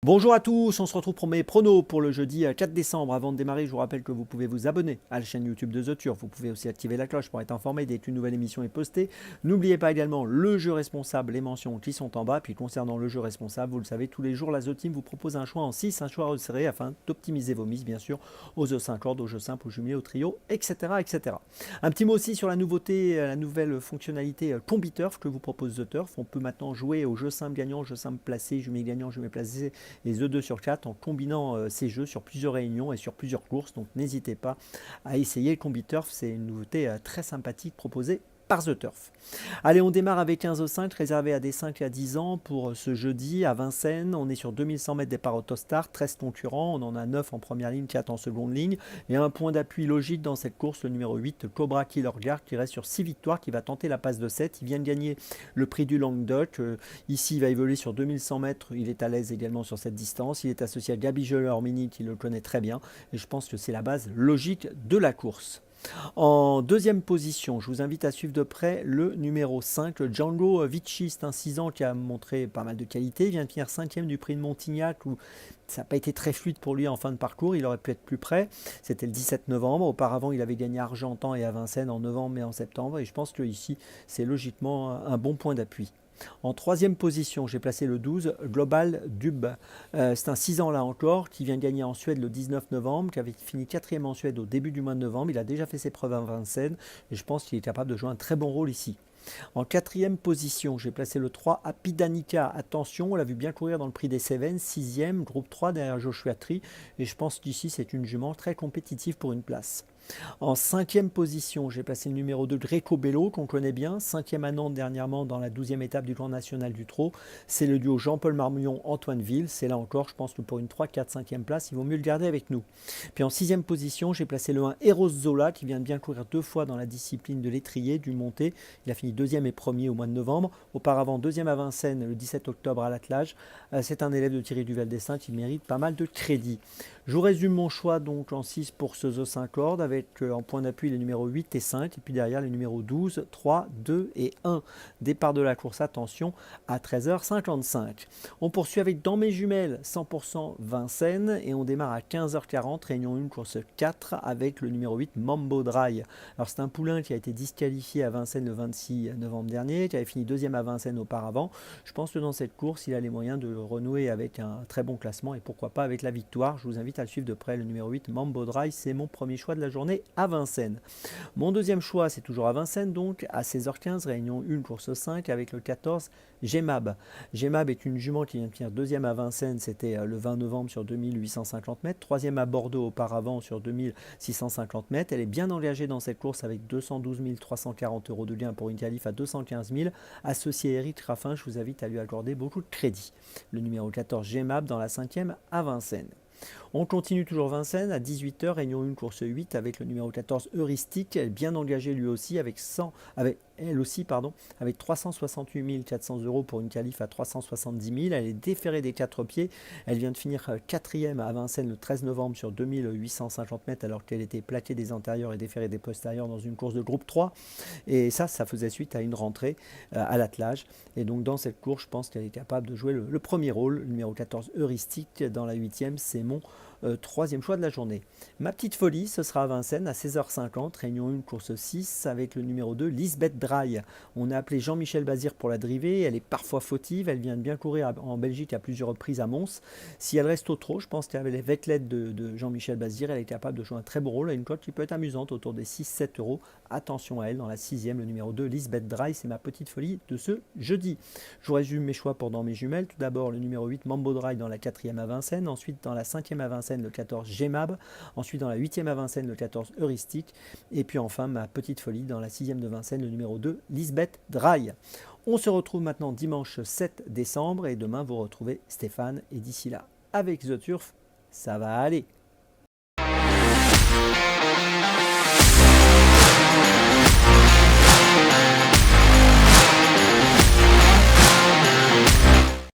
Bonjour à tous, on se retrouve pour mes pronos pour le jeudi 4 décembre. Avant de démarrer, je vous rappelle que vous pouvez vous abonner à la chaîne YouTube de The Turf. Vous pouvez aussi activer la cloche pour être informé dès qu'une nouvelle émission est postée. N'oubliez pas également le jeu responsable, les mentions qui sont en bas. Puis concernant le jeu responsable, vous le savez, tous les jours, la The Team vous propose un choix en 6, un choix resserré afin d'optimiser vos mises, bien sûr, aux œufs 5 cordes, aux jeux simples, aux jumelés, au trio, etc., etc. Un petit mot aussi sur la nouveauté, la nouvelle fonctionnalité Combi Turf que vous propose The Turf. On peut maintenant jouer aux jeux simples gagnants, jeux simples placés, jumelés gagnants, jumelés placés, les œufs 2 sur 4 en combinant ces jeux sur plusieurs réunions et sur plusieurs courses. Donc n'hésitez pas à essayer le Combi Turf, c'est une nouveauté très sympathique proposée par The Turf. Allez, on démarre avec 15 au 5 réservé à des 5 à 10 ans pour ce jeudi à Vincennes. On est sur 2100 mètres départ Autostar, 13 concurrents, on en a 9 en première ligne, 4 en seconde ligne. Et un point d'appui logique dans cette course, le numéro 8, Cobra Killer Guard, qui reste sur 6 victoires, qui va tenter la passe de 7. Il vient de gagner le prix du Languedoc. Ici, il va évoluer sur 2100 mètres, il est à l'aise également sur cette distance. Il est associé à Gabi Joler-Mini, qui le connaît très bien. Et je pense que c'est la base logique de la course. En deuxième position, je vous invite à suivre de près le numéro 5, le Django Vici. C'est un 6 ans qui a montré pas mal de qualité. Il vient de finir 5e du prix de Montignac où ça n'a pas été très fluide pour lui en fin de parcours. Il aurait pu être plus près. C'était le 17 novembre. Auparavant, il avait gagné à Argentan et à Vincennes en novembre et en septembre. Et je pense que ici, c'est logiquement un bon point d'appui. En troisième position, j'ai placé le 12, Global Dub. C'est un 6 ans là encore, qui vient de gagner en Suède le 19 novembre, qui avait fini 4e en Suède au début du mois de novembre. Il a déjà fait ses preuves à Vincennes et je pense qu'il est capable de jouer un très bon rôle ici. En quatrième position, j'ai placé le 3, Apidanica. Attention, on l'a vu bien courir dans le prix des Cévennes, 6e, groupe 3 derrière Joshua Tree. Et je pense qu'ici, c'est une jument très compétitive pour une place. En cinquième position, j'ai placé le numéro 2, Greco Bello, qu'on connaît bien, 5e à Nantes dernièrement dans la 12e étape du Grand National du Trot. C'est le duo Jean-Paul Marmillon-Antoine Ville. C'est là encore, je pense que pour une 3, 4, 5e place, il vaut mieux le garder avec nous. Puis en sixième position, j'ai placé le 1, Eros Zola, qui vient de bien courir 2 fois dans la discipline de l'étrier, du monté. Il a fini 2e et 1er au mois de novembre. Auparavant, 2e à Vincennes le 17 octobre à l'attelage. C'est un élève de Thierry Duval-Dessin qui mérite pas mal de crédit. Je vous résume mon choix donc en 6 pour ce The 5 cordes avec en point d'appui les numéros 8 et 5 et puis derrière les numéros 12, 3, 2 et 1. Départ de la course, attention, à 13h55. On poursuit avec dans mes jumelles 100% Vincennes et on démarre à 15h40, réunion 1, course 4 avec le numéro 8 Mambo Dry. Alors c'est un poulain qui a été disqualifié à Vincennes le 26 novembre dernier, qui avait fini 2e à Vincennes auparavant. Je pense que dans cette course, il a les moyens de renouer avec un très bon classement et pourquoi pas avec la victoire. Je vous invite à le suivre de près, le numéro 8 Mambo Dry, c'est mon premier choix de la journée à Vincennes. Mon deuxième choix, c'est toujours à Vincennes, donc à 16h15, réunion 1, course 5, avec le 14, Gemab. Gemab est une jument qui vient de finir 2e à Vincennes, c'était le 20 novembre sur 2850 mètres, 3e à Bordeaux auparavant sur 2650 mètres. Elle est bien engagée dans cette course avec 212 340 euros de gain pour une qualif à 215 000. Associé Eric Raffin, je vous invite à lui accorder beaucoup de crédit. Le numéro 14, Gemab, dans la 5e à Vincennes. On continue toujours Vincennes à 18h, réunion 1, course 8 avec le numéro 14 Heuristique, elle est bien engagée lui aussi avec 368 400 euros pour une qualif à 370 000. Elle est déférée des 4 pieds. Elle vient de finir 4e à Vincennes le 13 novembre sur 2850 mètres alors qu'elle était plaquée des antérieurs et déférée des postérieurs dans une course de groupe 3. Et ça faisait suite à une rentrée à l'attelage. Et donc dans cette course, je pense qu'elle est capable de jouer le premier rôle. Le numéro 14 Heuristique dans la 8e, c'est mon troisième choix de la journée. Ma petite folie, ce sera à Vincennes à 16h50, réunion 1, course 6 avec le numéro 2, Lisbeth Dry. On a appelé Jean-Michel Bazir pour la driver, elle est parfois fautive, elle vient de bien courir en Belgique à plusieurs reprises à Mons. Si elle reste au trot, je pense qu'avec l'aide de Jean-Michel Bazir, elle est capable de jouer un très beau rôle à une cote qui peut être amusante autour des 6-7 euros. Attention à elle dans la 6e, le numéro 2, Lisbeth Dry, c'est ma petite folie de ce jeudi. Je vous résume mes choix pour dans mes jumelles. Tout d'abord le numéro 8, Mambo Dry dans la 4e à Vincennes, ensuite dans la 5e à Vincennes, le 14 Gemab, ensuite dans la 8e à Vincennes, le 14 Heuristique, et puis enfin ma petite folie dans la 6e de Vincennes, le numéro 2, Lisbeth Dry. On se retrouve maintenant dimanche 7 décembre, et demain vous retrouvez Stéphane, et d'ici là, avec The Turf, ça va aller.